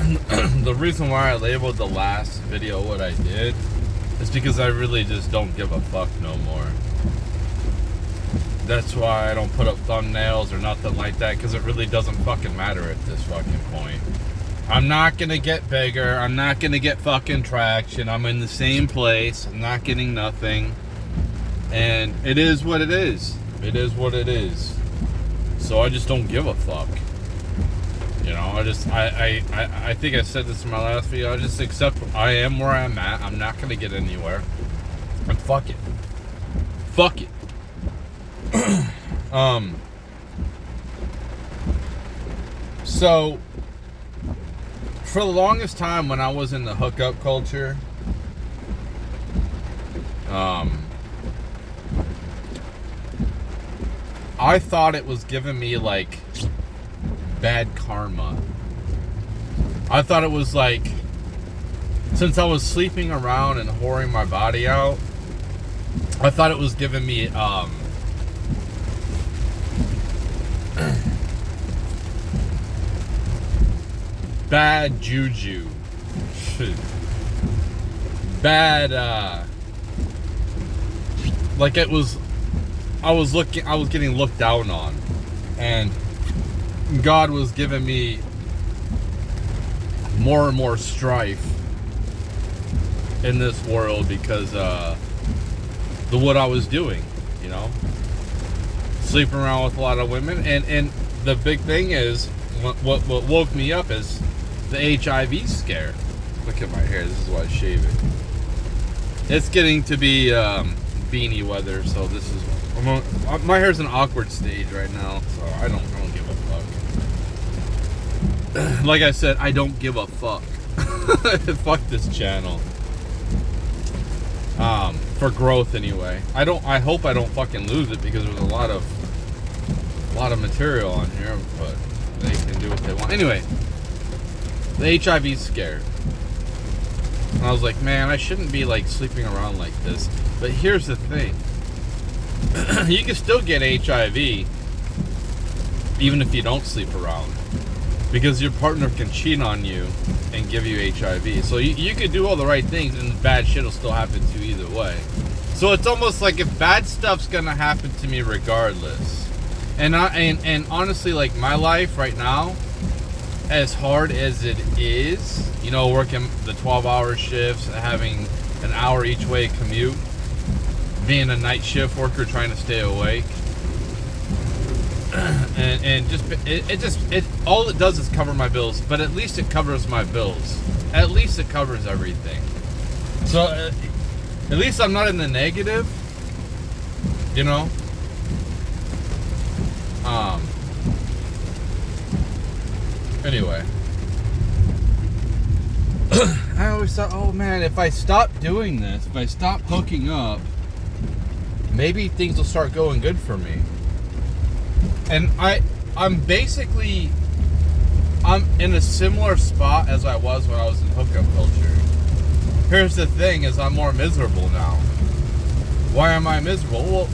The reason why I labeled the last video what I did is because I really just don't give a fuck no more. That's why I don't put up thumbnails or nothing like that, because it really doesn't fucking matter at this fucking point. I'm not gonna get bigger. I'm not gonna get fucking traction. I'm in the same place. I'm not getting nothing. And it is what it is. It is what it is. So I just don't give a fuck. You know, I think I said this in my last video. I just accept I am where I'm at. I'm not gonna get anywhere. And fuck it. Fuck it. So for the longest time when I was in the hookup culture, I thought it was giving me like bad karma. I thought it was like, since I was sleeping around and whoring my body out, I thought it was giving me bad juju. Bad like it was, I was getting looked down on, and God was giving me more and more strife in this world because the what I was doing, you know, sleeping around with a lot of women, and the big thing is what woke me up is the HIV scare. Look at my hair. This is why I shave it. It's getting to be beanie weather, so this is my hair's an awkward stage right now, so I don't give a fuck. Like I said, I don't give a fuck. Fuck this channel. For growth anyway. I hope I don't fucking lose it, because there's a lot of material on here, but they can do what they want. Anyway, the HIV scare. And I was like, man, I shouldn't be like sleeping around like this. But here's the thing. You can still get HIV even if you don't sleep around, because your partner can cheat on you and give you HIV. So you could do all the right things and bad shit will still happen to you either way. So it's almost like if bad stuff's gonna happen to me regardless. And honestly, like my life right now, as hard as it is, you know, working the 12-hour shifts, having an hour each way commute, being a night shift worker trying to stay awake, and it all it does is cover my bills. But at least it covers my bills. At least it covers everything. So at least I'm not in the negative, you know. Anyway, I always thought, oh man, if I stop doing this, if I stop hooking up, maybe things will start going good for me. And I'm in a similar spot as I was when I was in hookup culture. Here's the thing, is I'm more miserable now. Why am I miserable? Well,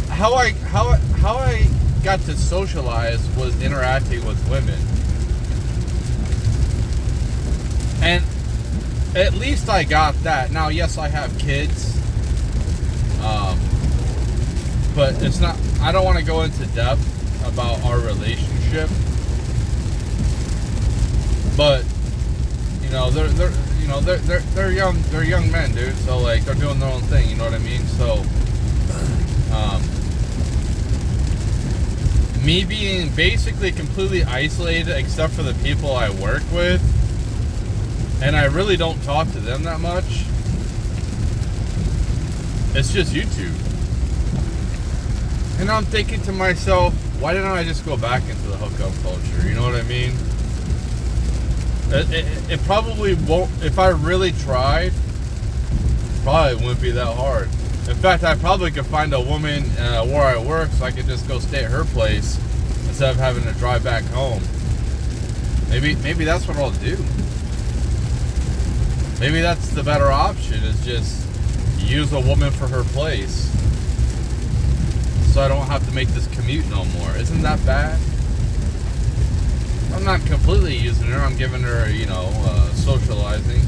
how I got to socialize was interacting with women. And at least I got that. Now, yes, I have kids. But it's not, I don't want to go into depth about our relationship. But, you know, they're young men, dude. So like they're doing their own thing, you know what I mean? So me being basically completely isolated except for the people I work with, and I really don't talk to them that much. It's just YouTube. And I'm thinking to myself, why didn't I just go back into the hookup culture? You know what I mean? It probably won't, if I really tried, probably wouldn't be that hard. In fact, I probably could find a woman where I work, so I could just go stay at her place instead of having to drive back home. Maybe that's what I'll do. Maybe that's the better option, is just use a woman for her place, so I don't have to make this commute no more. Isn't that bad? I'm not completely using her. I'm giving her, socializing.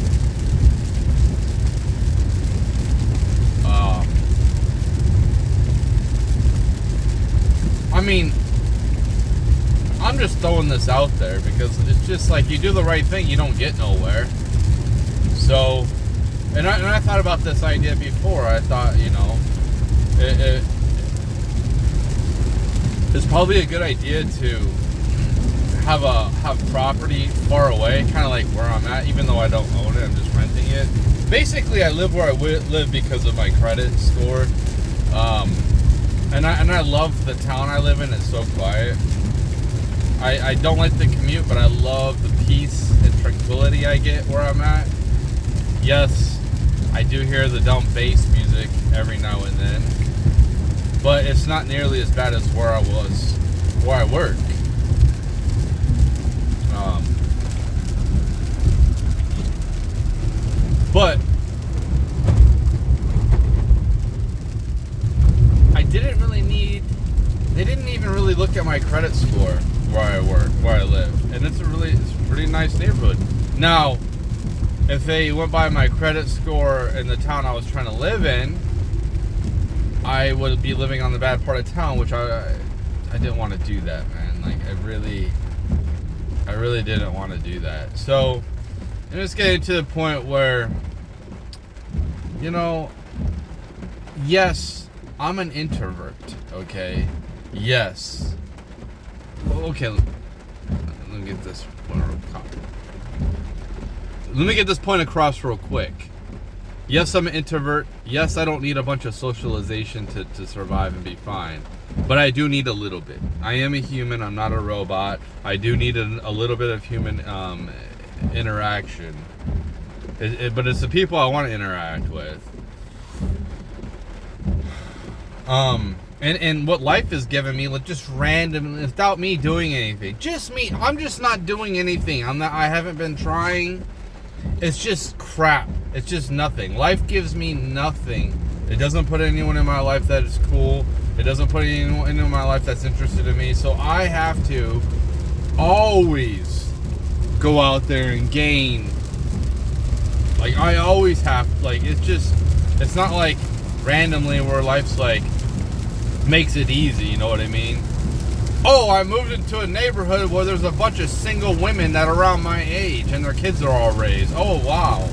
I mean, I'm just throwing this out there because it's just like you do the right thing, you don't get nowhere. So, and I thought about this idea before. I thought, it's probably a good idea to have property far away, kind of like where I'm at, even though I don't own it, I'm just renting it. Basically, I live where I live because of my credit score, and I love the town I live in. It's so quiet. I don't like the commute, but I love the peace and tranquility I get where I'm at. Yes, I do hear the dumb bass music every now and then, but it's not nearly as bad as where I work. But they didn't even really look at my credit score where I live. And it's a pretty nice neighborhood. Now, if they went by my credit score in the town I was trying to live in, I would be living on the bad part of town, which I didn't want to do that, man. Like, I really didn't want to do that. So, I'm just getting to the point where, yes, I'm an introvert, okay? Yes. Okay, let me get this point across real quick. Yes, I'm an introvert. Yes, I don't need a bunch of socialization to survive and be fine. But I do need a little bit. I am a human. I'm not a robot. I do need a little bit of human interaction. But it's the people I want to interact with. And what life has given me, like, just random, without me doing anything. Just me. I'm just not doing anything. I haven't been trying. It's just crap. It's just nothing. Life gives me nothing. It doesn't put anyone in my life that is cool. It doesn't put anyone into my life that's interested in me. So I have to always go out there and gain. Like, I always have, like, it's not like randomly where life's like, makes it easy, you know what I mean? Oh, I moved into a neighborhood where there's a bunch of single women that are around my age and their kids are all raised. Oh, wow.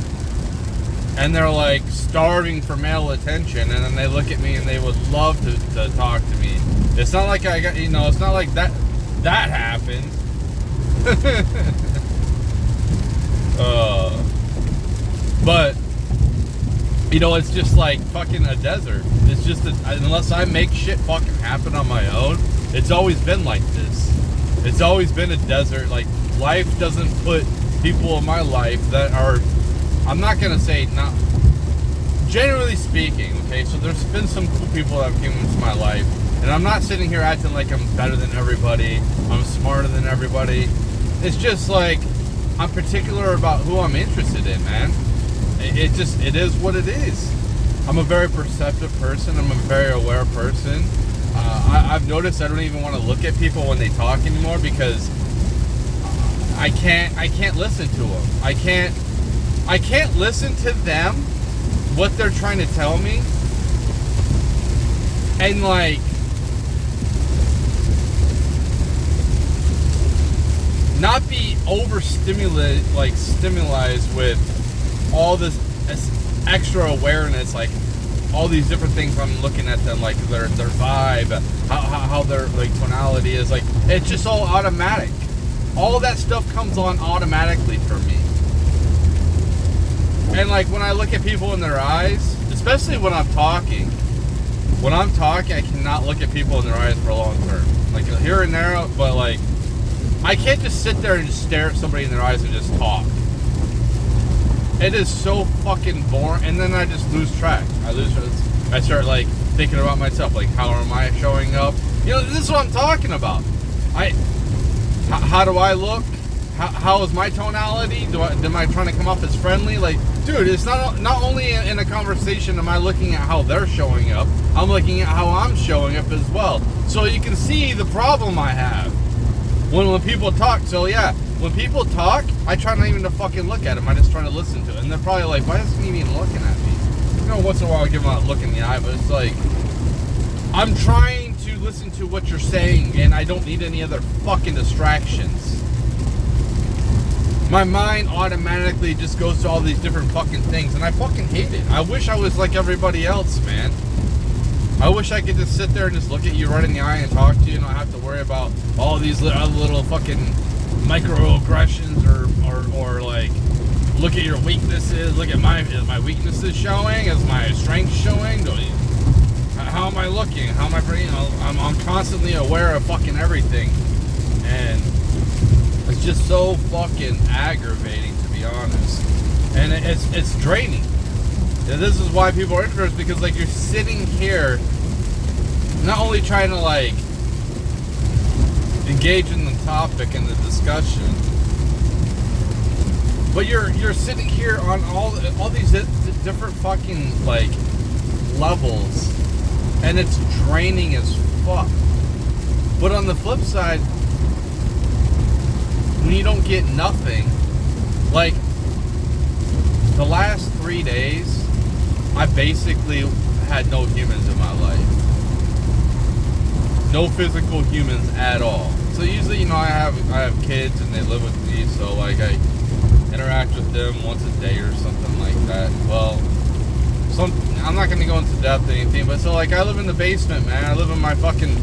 And they're like starving for male attention, and then they look at me and they would love to talk to me. It's not like I got, it's not like that happened. But it's just like fucking a desert. It's just unless I make shit fucking happen on my own, it's always been like this. It's always been a desert. Like, life doesn't put people in my life that are, I'm not gonna say not, generally speaking, okay, so there's been some cool people that have came into my life, and I'm not sitting here acting like I'm better than everybody, I'm smarter than everybody. It's just like, I'm particular about who I'm interested in, man. It is what it is. I'm a very perceptive person. I'm a very aware person. I've noticed I don't even want to look at people when they talk anymore because I can't listen to them. I can't listen to them, what they're trying to tell me, and like not be overstimulated, like stimulized with all this extra awareness, like all these different things. I'm looking at them, like their vibe, how their like tonality is, like it's just all automatic. All that stuff comes on automatically for me. And like when I look at people in their eyes, especially when I'm talking, I cannot look at people in their eyes for a long term. Like here and there, but like I can't just sit there and just stare at somebody in their eyes and just talk. It is so fucking boring, and then I just lose track. I start like thinking about myself, like how am I showing up? This is what I'm talking about. How do I look? How is my tonality? Am I trying to come off as friendly? Like, dude, it's not only in a conversation am I looking at how they're showing up, I'm looking at how I'm showing up as well. So you can see the problem I have. when people talk. So yeah, when people talk, I try not even to fucking look at them. I just try to listen to it. And they're probably like, why isn't he even looking at me? You know, once in a while I give them a look in the eye, but it's like, I'm trying to listen to what you're saying, and I don't need any other fucking distractions. My mind automatically just goes to all these different fucking things, and I fucking hate it. I wish I was like everybody else, man. I wish I could just sit there and just look at you right in the eye and talk to you and not have to worry about all these little fucking microaggressions or like look at your weaknesses, look at is my weaknesses showing, is my strength showing, how am I looking, how am I, I'm constantly aware of fucking everything, and it's just so fucking aggravating, to be honest, and it's draining. And this is why people are interested, because like you're sitting here not only trying to like engage in the topic and the discussion, but you're sitting here on all these different fucking like levels, and it's draining as fuck. But on the flip side, when you don't get nothing, like the last 3 days, I basically had no humans in my life. No physical humans at all. So usually, you know, I have kids and they live with me, so like I interact with them once a day or something like that. Well, I'm not gonna go into depth or anything, but so like I live in the basement, man. I live in my fucking,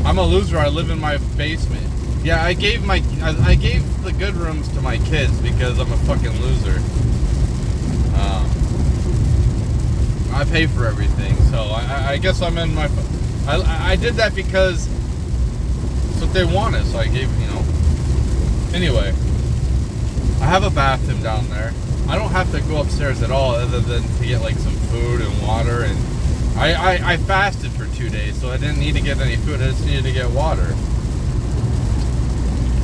I'm a loser. I live in my basement. Yeah, I gave the good rooms to my kids because I'm a fucking loser. I pay for everything, so I guess I'm in my. I did that because it's what they wanted, so I gave, you know. Anyway, I have a bathroom down there. I don't have to go upstairs at all, other than to get like some food and water. And I fasted for 2 days, so I didn't need to get any food. I just needed to get water.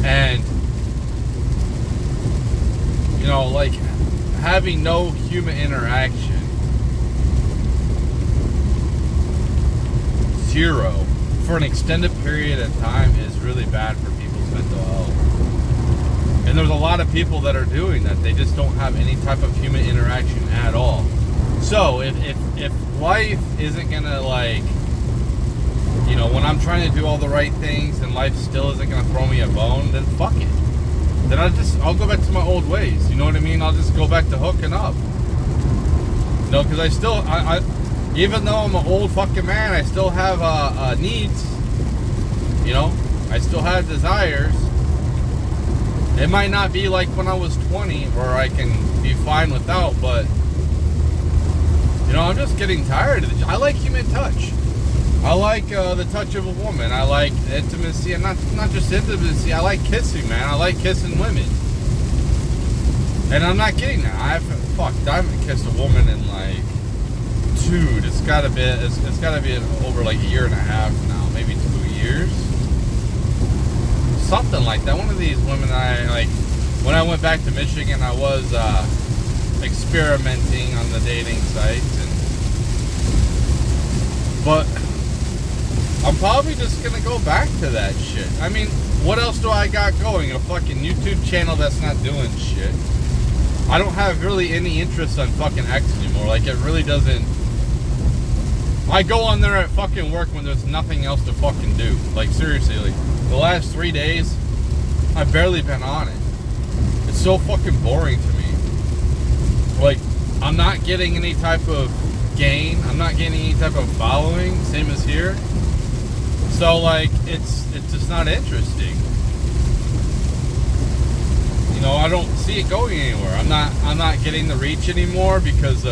And you know, like having no human interaction. Zero for an extended period of time is really bad for people's mental health. And there's a lot of people that are doing that. They just don't have any type of human interaction at all. So if life isn't gonna, like, you know, when I'm trying to do all the right things and life still isn't gonna throw me a bone, then fuck it. Then I'll go back to my old ways. You know what I mean? I'll just go back to hooking up. You know, because I even though I'm an old fucking man, I still have needs. You know, I still have desires. It might not be like when I was 20, where I can be fine without, but you know, I'm just getting tired of it. I like human touch. I like the touch of a woman. I like intimacy, and not just intimacy. I like kissing, man. I like kissing women, and I'm not kidding now. I haven't kissed a woman in like. Dude, it's gotta be over like a year and a half now, maybe 2 years, something like that. One of these women, when I went back to Michigan, I was experimenting on the dating sites, but I'm probably just gonna go back to that shit. I mean, what else do I got going? A fucking YouTube channel that's not doing shit. I don't have really any interest on fucking X anymore. Like, it really doesn't. I go on there at fucking work when there's nothing else to fucking do. Like, seriously, like, the last 3 days, I've barely been on it. It's so fucking boring to me. Like, I'm not getting any type of gain. I'm not getting any type of following, same as here. So, like, it's just not interesting. You know, I don't see it going anywhere. I'm not getting the reach anymore because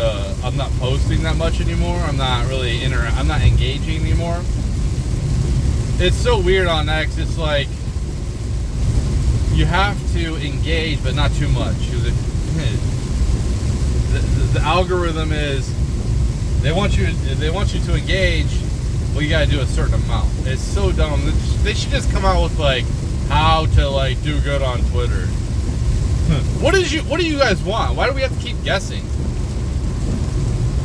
I'm not posting that much anymore. I'm not really I'm not engaging anymore. It's so weird on X. It's like you have to engage, but not too much. The algorithm is they want you to engage. Well, you gotta do a certain amount. It's so dumb. They should just come out with like how to like do good on Twitter. What do you guys want? Why do we have to keep guessing?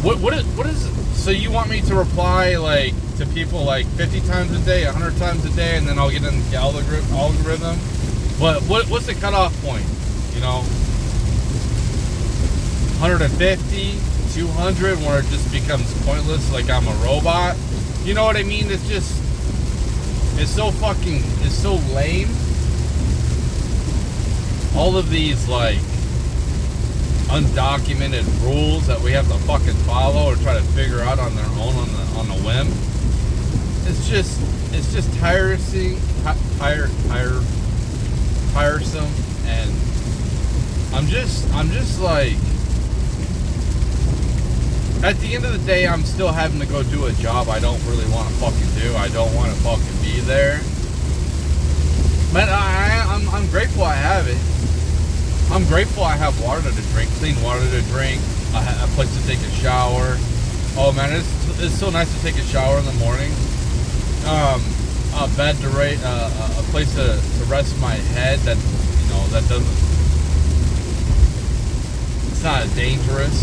What is So you want me to reply like to people like 50 times a day, 100 times a day, and then I'll get in the algorithm? But what's the cutoff point? You know, 150, 200, where it just becomes pointless, like I'm a robot. You know what I mean? It's just, it's so lame. All of these like undocumented rules that we have to fucking follow or try to figure out on their own on a whim. It's just tiresome, and I'm just like, at the end of the day, I'm still having to go do a job I don't really want to fucking do. I don't want to fucking be there. But I'm grateful I have it. I'm grateful I have water to drink, clean water to drink, a place to take a shower. Oh man, it's so nice to take a shower in the morning. A bed to a place to rest my head that, you know, that doesn't, it's not dangerous.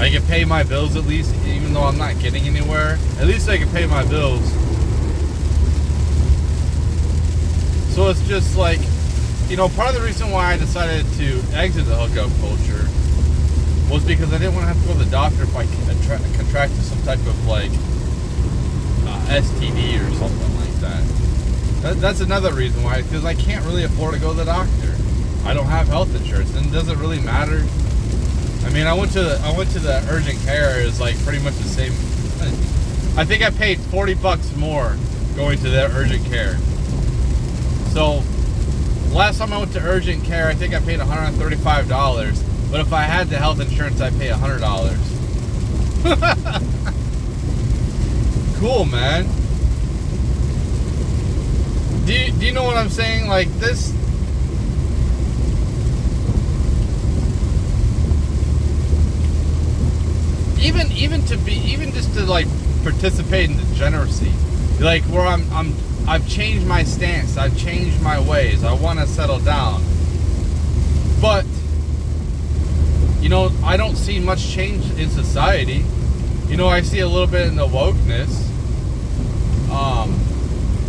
I can pay my bills at least, even though I'm not getting anywhere. At least I can pay my bills. So it's just like, you know, part of the reason why I decided to exit the hookup culture was because I didn't want to have to go to the doctor if I contracted some type of like STD or something like that. That's another reason why, because I can't really afford to go to the doctor. I don't have health insurance, and it doesn't really matter. I mean, I went to the urgent care. It's like pretty much the same. I think I paid $40 more going to the urgent care. So last time I went to urgent care, I think I paid $135. But if I had the health insurance, I'd pay $100. Cool, man. Do you know what I'm saying? Like this. Even just to like participate in degeneracy, like where I've changed my stance, I've changed my ways, I want to settle down, but you know, I don't see much change in society. You know, I see a little bit in the wokeness.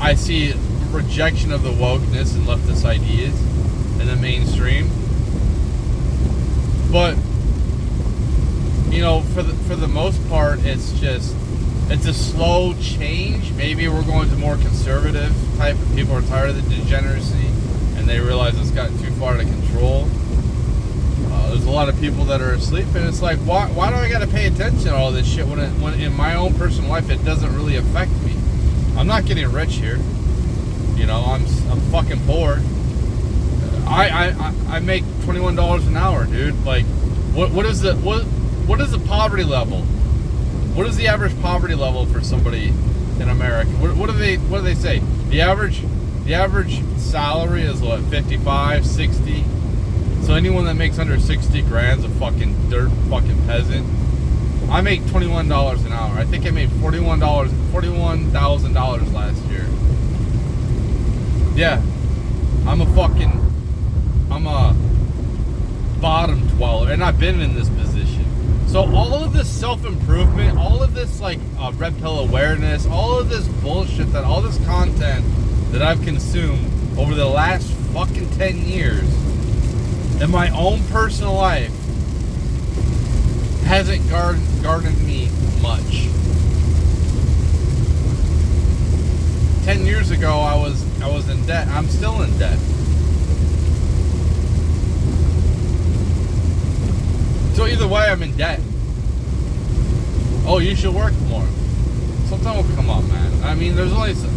I see rejection of the wokeness and leftist ideas in the mainstream, but you know, for the most part, it's a slow change. Maybe we're going to more conservative type of people are tired of the degeneracy and they realize it's gotten too far to control. There's a lot of people that are asleep, and it's like, why do I got to pay attention to all this shit when in my own personal life it doesn't really affect me? I'm not getting rich here. You know, I'm fucking poor. I make $21 an hour, dude. Like, what is the poverty level? What is the average poverty level for somebody in America? What do they say? The average salary is what, 55, 60? So anyone that makes under 60 grand is a fucking fucking peasant. I make $21 an hour. I think I made $41,000 last year. Yeah. I'm a bottom dweller, and I've been in this position. So all of this self-improvement, all of this like red pill awareness, all of this bullshit, all this content that I've consumed over the last fucking 10 years in my own personal life hasn't garnered me much. 10 years ago, I was in debt. I'm still in debt. So either way, I'm in debt. Oh, you should work more. Something will come up, man. I mean, there's only some...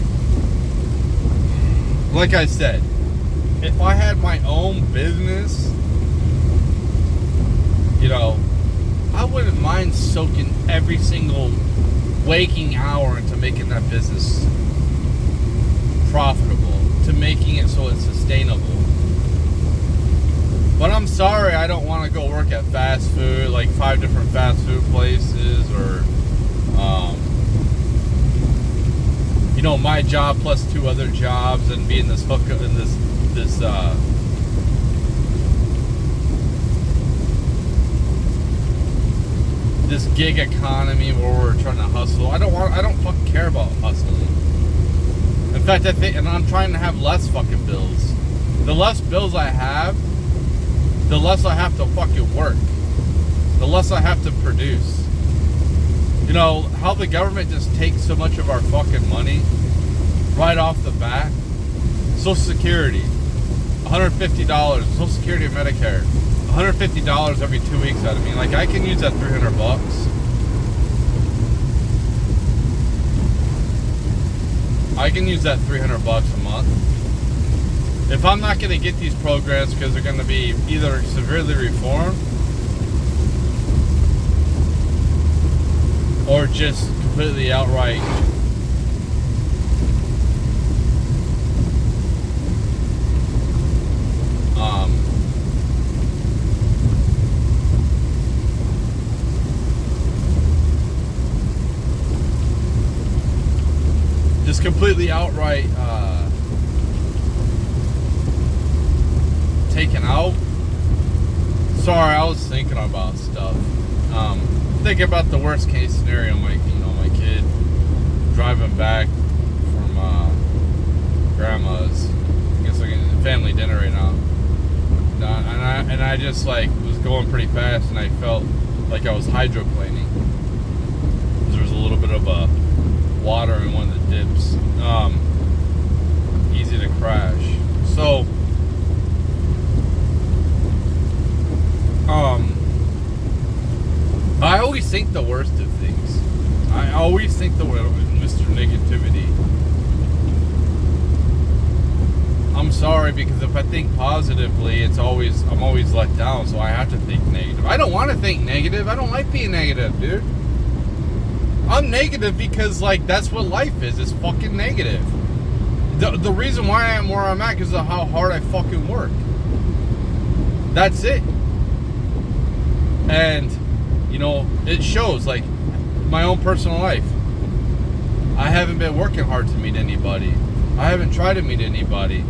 Like I said, if I had my own business, you know, I wouldn't mind soaking every single waking hour into making that business profitable, to making it so it's sustainable. But I'm sorry, I don't want to go work at fast food, like 5 different fast food places, or, you know, my job plus 2 other jobs, and be in this hookup, in this gig economy where we're trying to hustle. I don't fucking care about hustling. In fact, and I'm trying to have less fucking bills. The less bills I have, the less I have to fucking work. The less I have to produce. You know, how the government just takes so much of our fucking money right off the bat. Social Security, $150. Social Security and Medicare, $150 every 2 weeks out of me. Like, I can use that $300. I can use that $300 a month. If I'm not going to get these programs because they're going to be either severely reformed or just completely outright completely outright taken out. Sorry, I was thinking about stuff. Thinking about the worst case scenario. My kid driving back from grandma's. I guess like a family dinner right now. And I just like was going pretty fast, and I felt like I was hydroplaning. There was a little bit of water in one of the dips. Easy to crash. So I always think the worst of things. I always think the worst of Mr. Negativity. I'm sorry, because if I think positively, I'm always let down, so I have to think negative. I don't want to think negative. I don't like being negative, dude. I'm negative because, like, that's what life is. It's fucking negative. The reason why I am where I'm at is of how hard I fucking work. That's it. And, you know, it shows, like, my own personal life. I haven't been working hard to meet anybody. I haven't tried to meet anybody.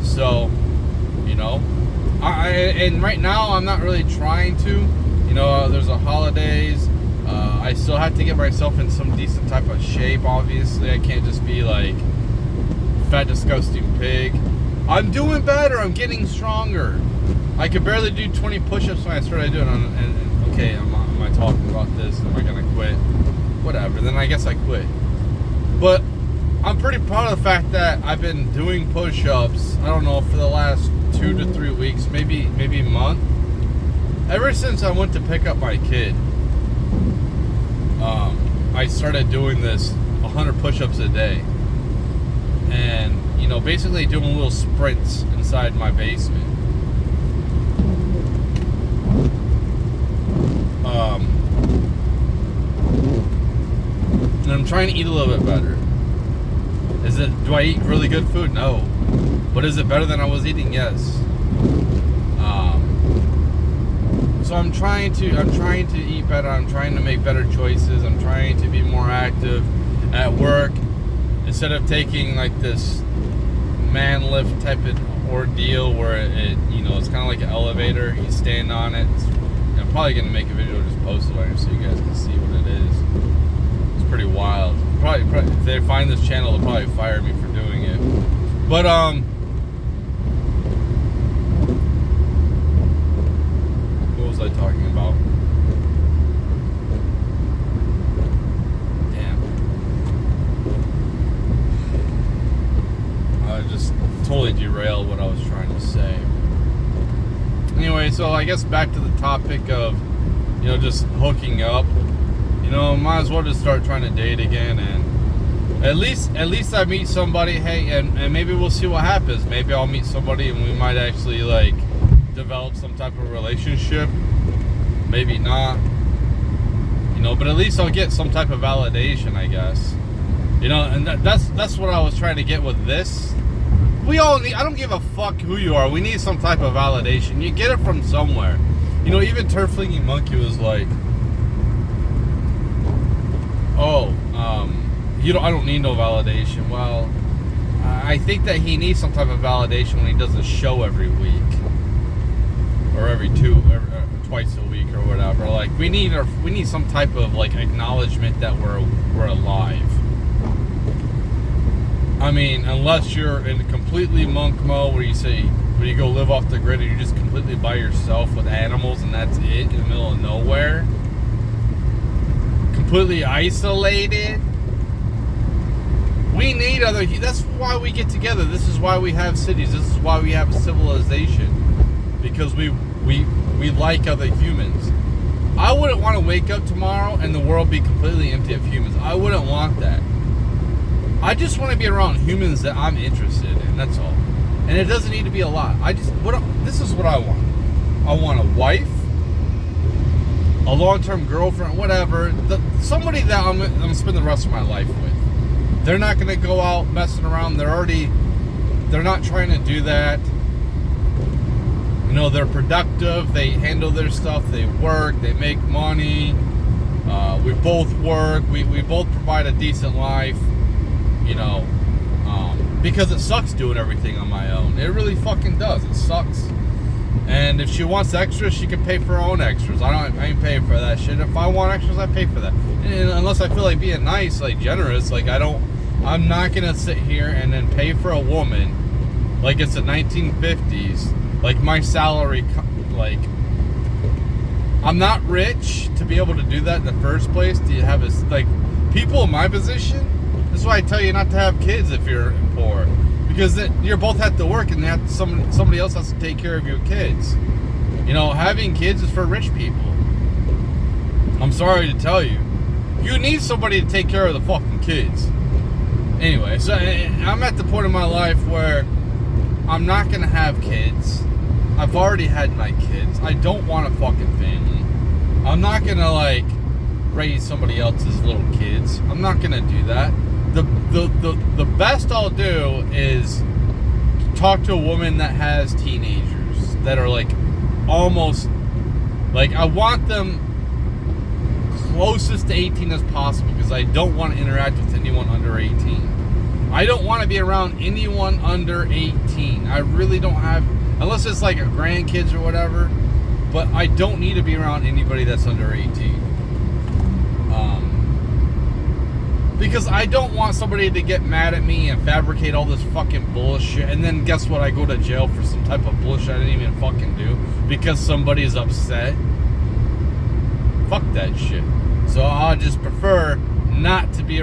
So, you know, and right now I'm not really trying to. You know, there's the holidays. I still have to get myself in some decent type of shape, obviously. I can't just be like fat, disgusting pig. I'm doing better. I'm getting stronger. I could barely do 20 push-ups when I started doing it. And okay, am I talking about this? Am I going to quit? Whatever. Then I guess I quit. But I'm pretty proud of the fact that I've been doing push-ups, I don't know, for the last 2 to 3 weeks, maybe a month. Ever since I went to pick up my kid, I started doing this 100 push-ups a day. And, you know, basically doing little sprints inside my basement. And I'm trying to eat a little bit better. Do I eat really good food? No. But is it better than I was eating? Yes. So I'm trying to eat better. I'm trying to make better choices. I'm trying to be more active at work instead of taking like this man lift type of ordeal where it you know, it's kind of like an elevator. You stand on it. I'm probably gonna make a video, just post it on here so you guys can see what it is. It's pretty wild. Probably if they find this channel, they'll probably fire me for doing it. But what was I talking about? Damn. I just totally derailed what I was trying to say. Anyway, so I guess back to the topic of, you know, just hooking up. You know, might as well just start trying to date again, and at least I meet somebody. Hey, and maybe we'll see what happens. Maybe I'll meet somebody and we might actually like develop some type of relationship. Maybe not. You know, but at least I'll get some type of validation, I guess. You know, and that's what I was trying to get with this. We all need, I don't give a fuck who you are. We need some type of validation. You get it from somewhere. You know, even Turflingy Monkey was like, oh, I don't need no validation. Well, I think that he needs some type of validation when he does a show every week. or twice a week or whatever. Like we need some type of like acknowledgement that we're alive. I mean, unless you're in completely monk mode where you go live off the grid and you're just completely by yourself with animals and that's it in the middle of nowhere, completely isolated. We need other. That's why we get together. This is why we have cities. This is why we have civilization, because we like other humans. I wouldn't want to wake up tomorrow and the world be completely empty of humans. I wouldn't want that. I just want to be around humans that I'm interested in. That's all. And it doesn't need to be a lot. This is what I want. I want a wife, a long-term girlfriend, whatever. Somebody that I'm gonna spend the rest of my life with. They're not going to go out messing around. They're not trying to do that. You know, they're productive. They handle their stuff. They work. They make money. We both work. We both provide a decent life. You know, because it sucks doing everything on my own. It really fucking does. It sucks. And if she wants extras, she can pay for her own extras. I ain't paying for that shit. If I want extras, I pay for that. And unless I feel like being nice, like generous, like I'm not gonna sit here and then pay for a woman like it's the 1950s. Like my salary, like I'm not rich to be able to do that in the first place. Do you have like people in my position? This is why I tell you not to have kids if you're poor. Because you both have to work and somebody else has to take care of your kids. You know, having kids is for rich people. I'm sorry to tell you. You need somebody to take care of the fucking kids. Anyway, so I'm at the point in my life where I'm not going to have kids. I've already had my kids. I don't want a fucking family. I'm not going to, like, raise somebody else's little kids. I'm not going to do that. The best I'll do is talk to a woman that has teenagers that are like almost like I want them closest to 18 as possible because I don't want to interact with anyone under 18. I don't want to be around anyone under 18. I really don't have, unless it's like a grandkids or whatever, but I don't need to be around anybody that's under 18. Because I don't want somebody to get mad at me and fabricate all this fucking bullshit. And then guess what? I go to jail for some type of bullshit I didn't even fucking do. Because somebody is upset. Fuck that shit. So I just prefer not to be...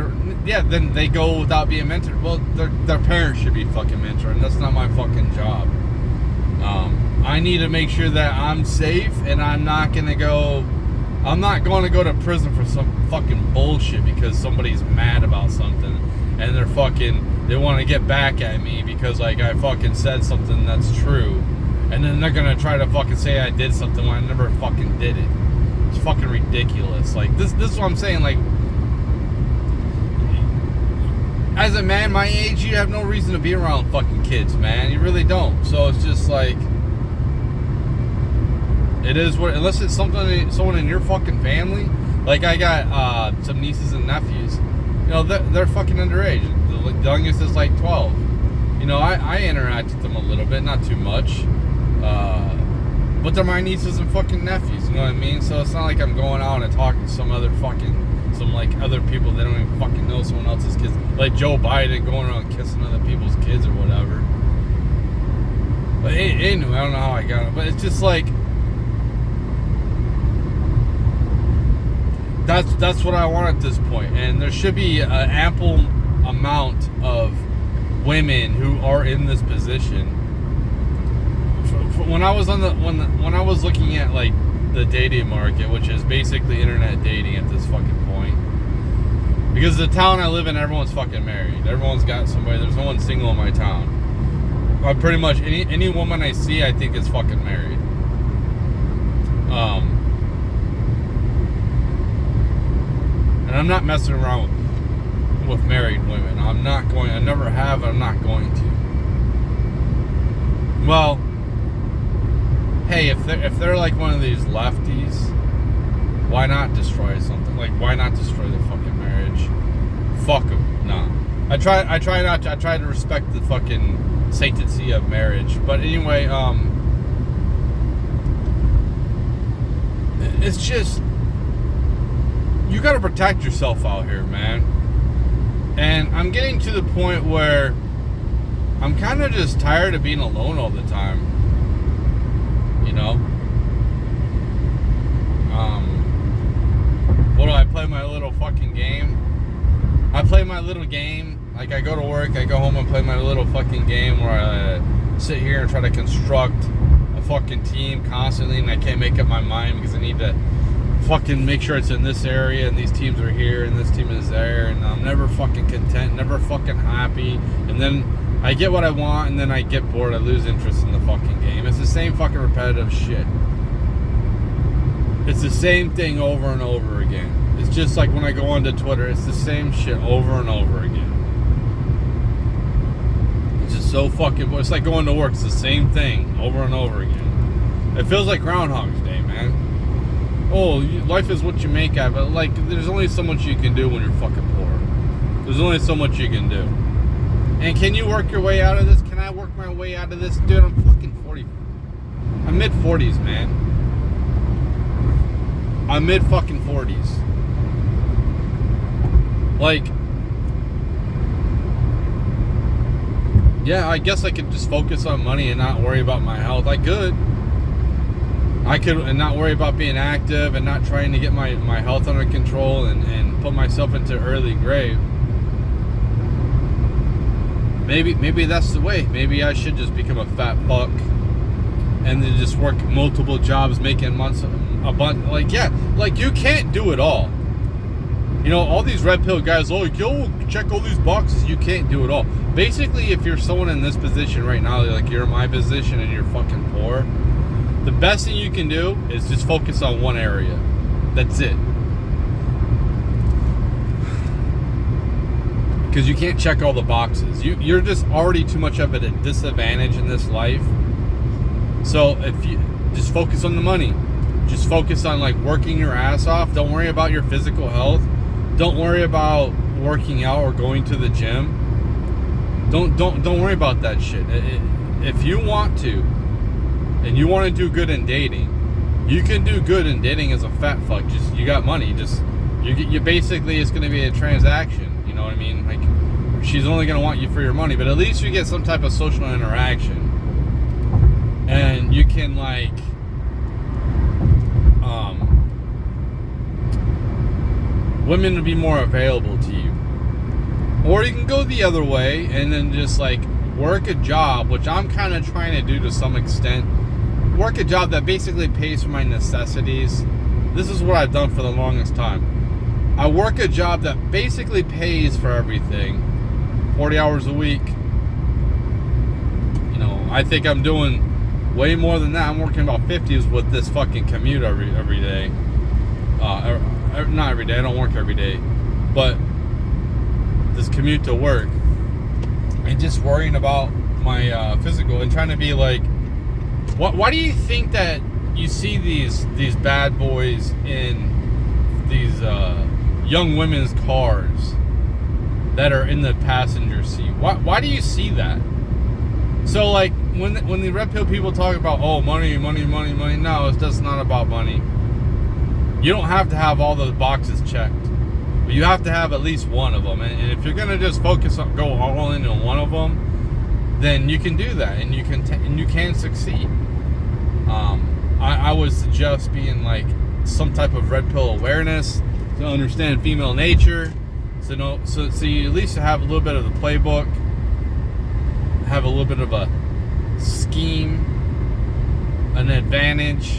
Yeah, then they go without being mentored. Well, their parents should be fucking mentoring. That's not my fucking job. I need to make sure that I'm safe and I'm not going to go to prison for some fucking bullshit because somebody's mad about something and they want to get back at me because like I fucking said something that's true, and then they're gonna try to fucking say I did something when I never fucking did it. It's fucking ridiculous. Like this is what I'm saying. Like as a man my age, you have no reason to be around fucking kids, man. You really don't. So it's just like, it is what, unless it's someone in your fucking family. Like I got some nieces and nephews. You know, they're fucking underage. The youngest is like 12. You know, I interact with them a little bit, not too much. But they're my nieces and fucking nephews. You know what I mean? So it's not like I'm going out and talking to some other people that don't even fucking know someone else's kids. Like Joe Biden going around kissing other people's kids or whatever. But anyway, I don't know how I got it. But it's just like, that's what I want at this point, and there should be an ample amount of women who are in this position. When I was when I was looking at like the dating market, which is basically internet dating at this fucking point, because the town I live in, everyone's fucking married. Everyone's got somebody. There's no one single in my town. Pretty much any woman I see, I think is fucking married. And I'm not messing around with married women. I never have, I'm not going to. Well, hey, if they're like one of these lefties, why not destroy something? Like, why not destroy the fucking marriage? Fuck them. Nah. I try to respect the fucking sanctity of marriage. But anyway, it's just, you got to protect yourself out here, man. And I'm getting to the point where I'm kind of just tired of being alone all the time. You know? What do I play? My little fucking game? I play my little game. Like, I go to work, I go home and play my little fucking game where I sit here and try to construct a fucking team constantly, and I can't make up my mind because I need to fucking make sure it's in this area, and these teams are here, and this team is there, and I'm never fucking content, never fucking happy, and then I get what I want, and then I get bored, I lose interest in the fucking game. It's the same fucking repetitive shit. It's the same thing over and over again. It's just like when I go onto Twitter, it's the same shit over and over again. It's just so fucking, it's like going to work, it's the same thing over and over again. It feels like Groundhog's Day, man. Oh, life is what you make of it. Like, there's only so much you can do when you're fucking poor. There's only so much you can do. And can you work your way out of this? Can I work my way out of this? Dude, I'm fucking 40. I'm mid-40s, man. I'm mid-fucking 40s. Like, yeah, I guess I could just focus on money and not worry about my health. I could and not worry about being active and not trying to get my health under control and put myself into early grave. Maybe that's the way. Maybe I should just become a fat fuck and then just work multiple jobs, making months a bunch. Like, yeah, like, you can't do it all. You know, all these red pill guys, oh, yo, check all these boxes. You can't do it all. Basically, if you're someone in this position right now, like you're in my position and you're fucking poor, the best thing you can do is just focus on one area. That's it. Because you can't check all the boxes. You're just already too much of at a disadvantage in this life. So if you just focus on the money, just focus on like working your ass off. Don't worry about your physical health. Don't worry about working out or going to the gym. Don't worry about that shit. If you want to, and you want to do good in dating, you can do good in dating as a fat fuck. Just, you got money. Just, you basically, it's going to be a transaction. You know what I mean? Like, she's only going to want you for your money, but at least you get some type of social interaction, and you can like, women will be more available to you. Or you can go the other way and then just like work a job, which I'm kind of trying to do to some extent. Work a job that basically pays for my necessities. This is what I've done for the longest time. I work a job that basically pays for everything. 40 hours a week. You know, I think I'm doing way more than that. I'm working about 50s with this fucking commute every day. Not every day, I don't work every day, but this commute to work and just worrying about my physical and trying to be like, why do you think that you see these bad boys in these young women's cars that are in the passenger seat? Why do you see that? So like when the red pill people talk about, oh, money, no, it's just not about money. You don't have to have all those boxes checked, but you have to have at least one of them. And if you're gonna just focus on, go all in on one of them, then you can do that, and you can succeed. I would suggest being like some type of red pill awareness to understand female nature, so you at least have a little bit of the playbook, have a little bit of a scheme, an advantage,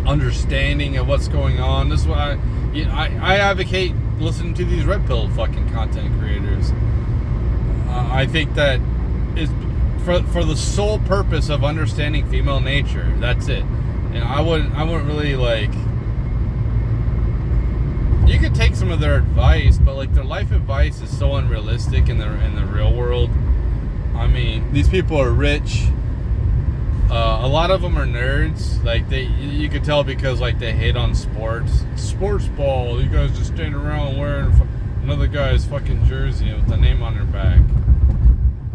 understanding of what's going on. This is why I advocate listening to these red pill fucking content creators. I think that is for the sole purpose of understanding female nature. That's it. And I wouldn't really like. You could take some of their advice, but like their life advice is so unrealistic in the real world. I mean, these people are rich. A lot of them are nerds. Like you could tell because like they hate on sports. Sports ball. You guys just stand around wearing another guy's fucking jersey with the name on their back.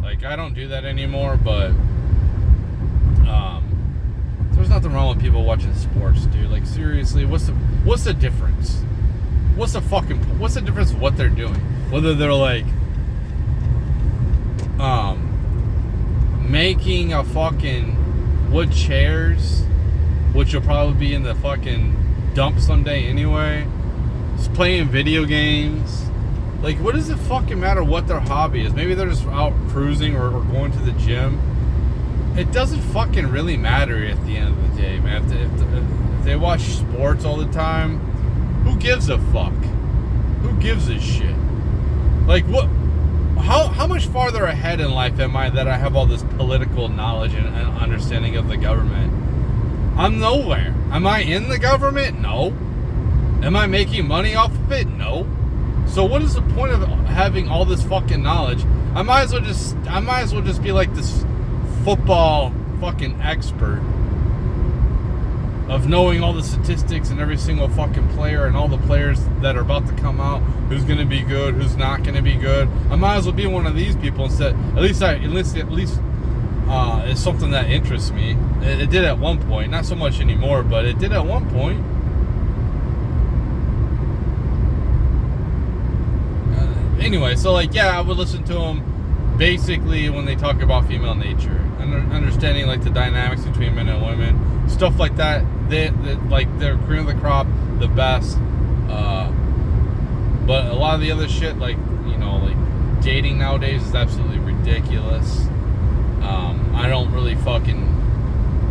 Like I don't do that anymore, but there's not nothing wrong with people watching sports, dude. Like, seriously, what's the difference? What's the difference of what they're doing? Whether they're like making a fucking wood chairs, which will probably be in the fucking dump someday anyway. Just playing video games. Like, what does it fucking matter what their hobby is? Maybe they're just out cruising or going to the gym. It doesn't fucking really matter at the end of the day, man. If they watch sports all the time, who gives a fuck? Who gives a shit? Like, what? How much farther ahead in life am I that I have all this political knowledge and understanding of the government? I'm nowhere. Am I in the government? No. Am I making money off of it? No. So what is the point of having all this fucking knowledge? I might as well just be like this football fucking expert of knowing all the statistics and every single fucking player and all the players that are about to come out, who's going to be good, who's not going to be good. I might as well be one of these people instead. At least it's something that interests me. It did at one point, not so much anymore, but it did at one point. Anyway, so like, yeah, I would listen to them basically when they talk about female nature, understanding like the dynamics between men and women, stuff like that. They like, they're cream of the crop, the best. But a lot of the other shit, like, you know, like dating nowadays is absolutely ridiculous.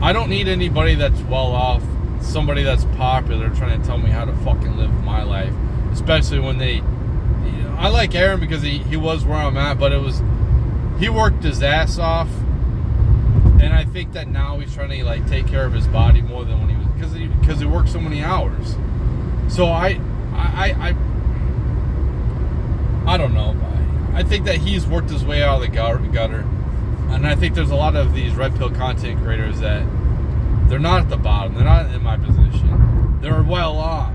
I don't need anybody that's well off, somebody that's popular trying to tell me how to fucking live my life, especially when I like Aaron because he was where I'm at, but he worked his ass off, and I think that now he's trying to like take care of his body more than when he was, because he worked so many hours. So I don't know. I think that he's worked his way out of the gutter, and I think there's a lot of these red pill content creators that they're not at the bottom. They're not in my position. They're well off.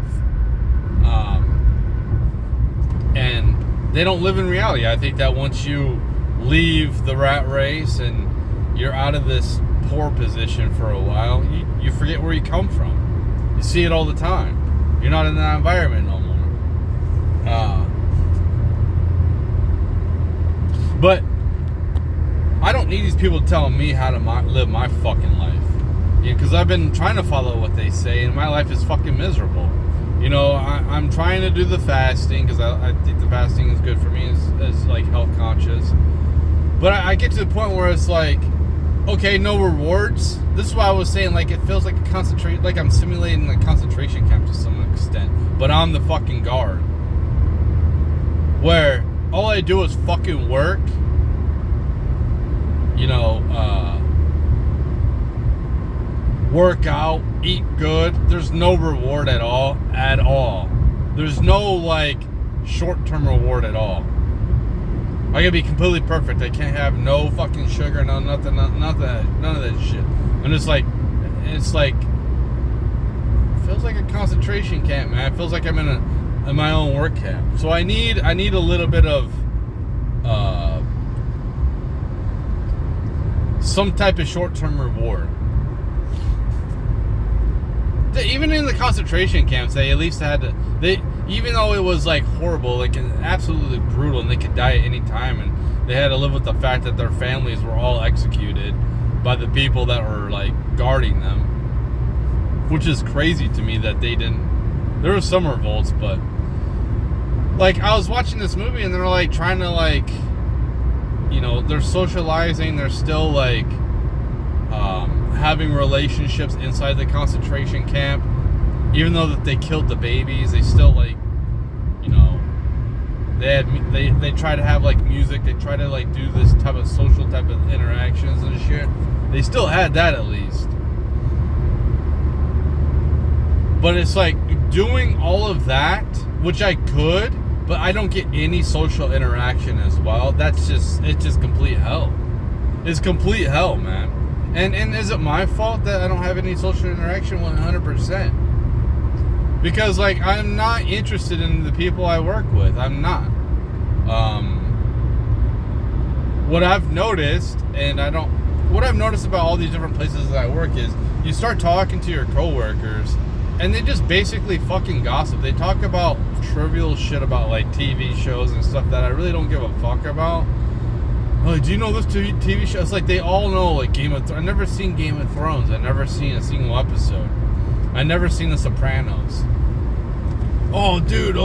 And they don't live in reality. I think that once you leave the rat race and you're out of this poor position for a while, you forget where you come from. You see it all the time. You're not in that environment no more. But I don't need these people telling me how to live my fucking life. Because I've been trying to follow what they say, and my life is fucking miserable. You know, I'm trying to do the fasting because I think the fasting is good for me as like health conscious. But I get to the point where it's like, okay, no rewards. This is why I was saying, like, it feels like like I'm simulating a concentration camp to some extent. But I'm the fucking guard. Where all I do is fucking work. You know, work out, eat good. There's no reward at all. There's no like short-term reward at all. I gotta be completely perfect. I can't have no fucking sugar, no nothing, none of that shit. And it's like it feels like a concentration camp, man. It feels like I'm in my own work camp. So I need a little bit of some type of short-term reward. Even in the concentration camps, they at least had to, even though it was like horrible, like absolutely brutal, and they could die at any time, and they had to live with the fact that their families were all executed by the people that were like guarding them, which is crazy to me that they didn't. There were some revolts, but like I was watching this movie and they're like trying to like, you know, they're socializing, they're still like having relationships inside the concentration camp, even though that they killed the babies. They still like, you know, they try to have like music, they try to like do this type of social type of interactions and shit. They still had that at least, but it's like doing all of that, which I could, but I don't get any social interaction as well. It's just complete hell. It's complete hell, man. And is it my fault that I don't have any social interaction? 100%. Because, like, I'm not interested in the people I work with. I'm not. What I've noticed, and I don't what I've noticed about all these different places that I work is you start talking to your coworkers and they just basically fucking gossip. They talk about trivial shit about like TV shows and stuff that I really don't give a fuck about. Like, do you know this TV show? It's like they all know like Game of Thrones. I've never seen Game of Thrones. I've never seen a single episode. I've never seen The Sopranos. Oh, dude,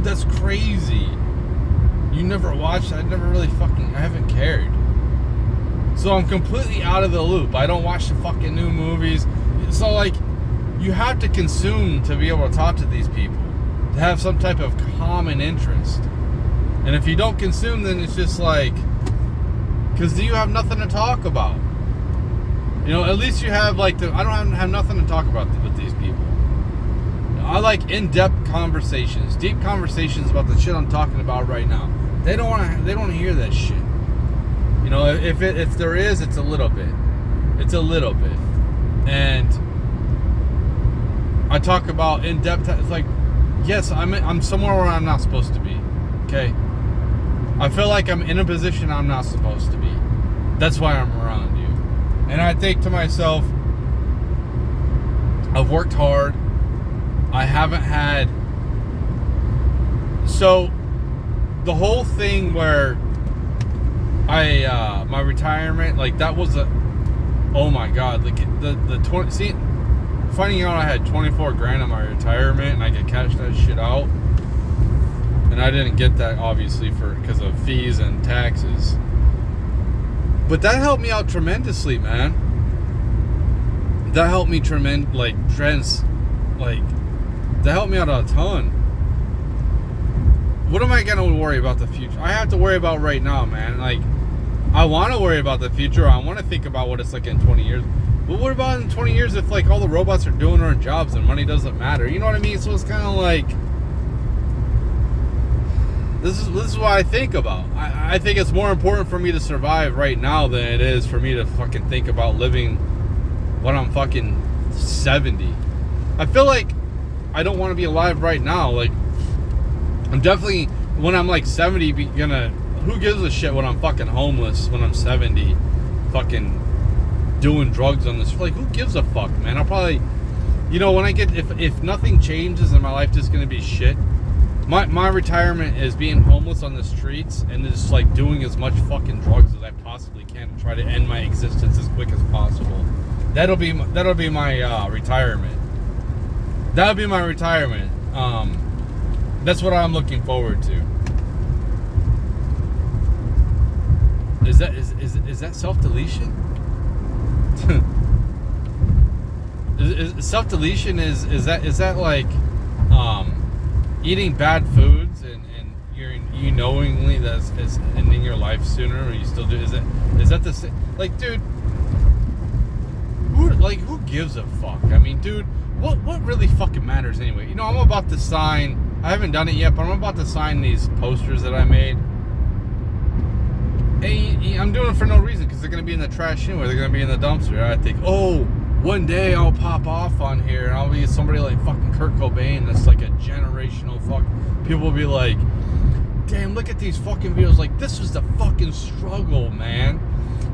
that's crazy. You never watched? I haven't cared. So I'm completely out of the loop. I don't watch the fucking new movies. So, like, you have to consume to be able to talk to these people, to have some type of common interest. And if you don't consume, then it's just like, because you have nothing to talk about. You know, at least you have, like, I don't have nothing to talk about with these people. I like in-depth conversations, deep conversations about the shit I'm talking about right now. They don't want to hear that shit. You know, if there is, it's a little bit. It's a little bit. And I talk about in-depth. It's like, yes, I'm somewhere where I'm not supposed to be. Okay? I feel like I'm in a position I'm not supposed to be. That's why I'm around you. And I think to myself, I've worked hard. I haven't had... So, the whole thing where my retirement, like, that was oh my god, like, the 20... See, finding out I had 24 grand on my retirement and I could cash that shit out, and I didn't get that, obviously, because of fees and taxes. But that helped me out tremendously, man. That helped me that helped me out a ton. What am I gonna worry about the future? I have to worry about right now, man. Like, I want to worry about the future. I want to think about what it's like in 20 years. But what about in 20 years if, like, all the robots are doing our jobs and money doesn't matter? You know what I mean? So it's kind of like, this is what I think about. I think it's more important for me to survive right now than it is for me to fucking think about living when I'm fucking 70. I feel like I don't want to be alive right now. Like, I'm definitely, when I'm like 70, who gives a shit when I'm fucking homeless when I'm 70, fucking doing drugs on this? Like, who gives a fuck, man? I'll probably, you know, when I get, if nothing changes and my life just gonna be shit, my retirement is being homeless on the streets and just like doing as much fucking drugs as I possibly can to try to end my existence as quick as possible. That'll be my retirement. That'll be my retirement. That's what I'm looking forward to. Is that self-deletion? is self-deletion is that like eating bad foods and you knowingly that's ending your life sooner, or you still do? Is that the same? Like, dude, who gives a fuck? I mean, dude, what really fucking matters anyway? You know, I'm about to sign. I haven't done it yet, but I'm about to sign these posters that I made. And I'm doing it for no reason, because they're going to be in the trash anyway. They're going to be in the dumpster. I think, oh, one day I'll pop off on here and I'll be somebody like fucking Kurt Cobain that's like a generational fuck. People will be like, damn, look at these fucking videos. Like, this was the fucking struggle, man.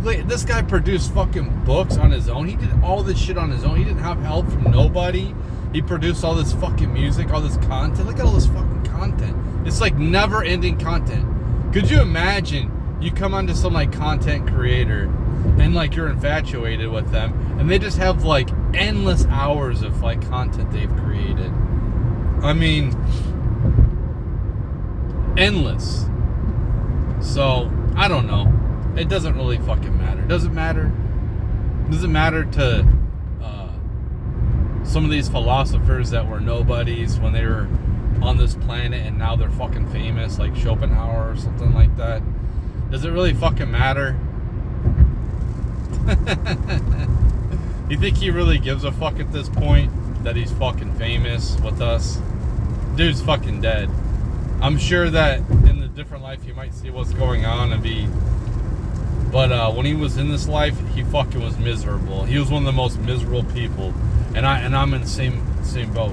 Like, this guy produced fucking books on his own. He did all this shit on his own. He didn't have help from nobody. He produced all this fucking music, all this content. Look at all this fucking content. It's like never-ending content. Could you imagine you come onto some like content creator and like you're infatuated with them and they just have like endless hours of like content they've created? I mean, endless. So, I don't know. It doesn't really fucking matter. Does it matter? Does it matter to some of these philosophers that were nobodies when they were on this planet and now they're fucking famous, like Schopenhauer or something like that? Does it really fucking matter? You think he really gives a fuck at this point that he's fucking famous with us? Dude's fucking dead. I'm sure that in the different life he might see what's going on and be... But when he was in this life, he fucking was miserable. He was one of the most miserable people. And I'm in the same boat.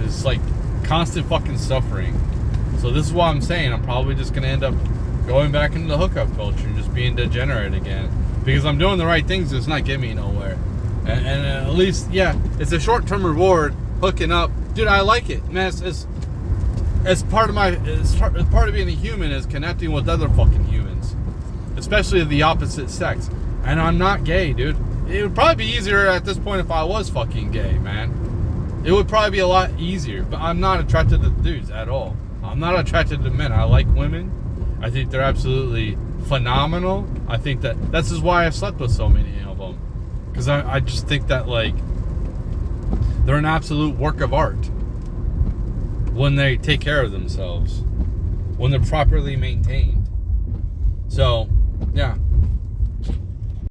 It's like constant fucking suffering. So this is what I'm saying. I'm probably just going to end up going back into the hookup culture and just being degenerate again. because I'm doing the right things. It's not getting me nowhere, and at least, yeah, it's a short-term reward. Hooking up, dude, I like it, man. It's part of part of being a human is connecting with other fucking humans, especially of the opposite sex. And I'm not gay, dude. It would probably be easier at this point if I was fucking gay, man. It would probably be a lot easier, but I'm not attracted to dudes at all. I'm not attracted to men. I like women. I think they're absolutely phenomenal. I think this is why I've slept with so many of them, because I just think that, like, they're an absolute work of art when they take care of themselves, when they're properly maintained. So, yeah,